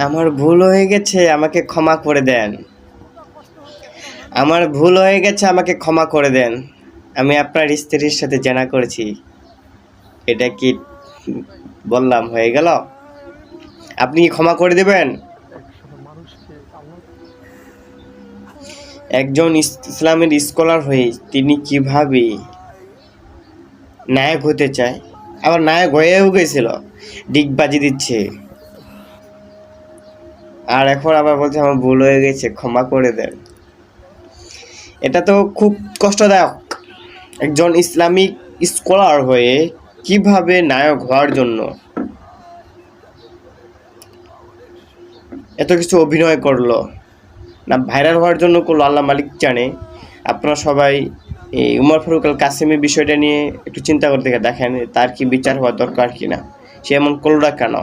আমার ভুল হয়ে গেছে, আমাকে ক্ষমা করে দেন। আমার ভুল হয়ে গেছে, আমাকে ক্ষমা করে দেন। আমি আপনার স্ত্রীর সাথে জেনা করেছি। এটা কি বললাম হয়ে গেল? আপনি কি ক্ষমা করে দেবেন? একজন ইসলামের স্কলার হয়ে তিনি কিভাবে নায়ক হতে চায়, আবার নায়ক হয়েও গেছিল, ডিগবাজি দিচ্ছে, আর এখন আবার বলছে আমার ভুল হয়ে গেছে, ক্ষমা করে দেন। এটা তো খুব কষ্টদায়ক। একজন ইসলামিক স্কলার হয়ে কিভাবে নায়ক হওয়ার জন্য এত কিছু অভিনয় করলো, না ভাইরাল হওয়ার জন্য করলো, আল্লাহ মালিক জানে। আপনারা সবাই এই উমর ফারুক আল কাসেমের বিষয়টা নিয়ে একটু চিন্তা করতে দেখেন, তার কি বিচার হওয়া দরকার কিনা, সে এমন করলোটা কেন।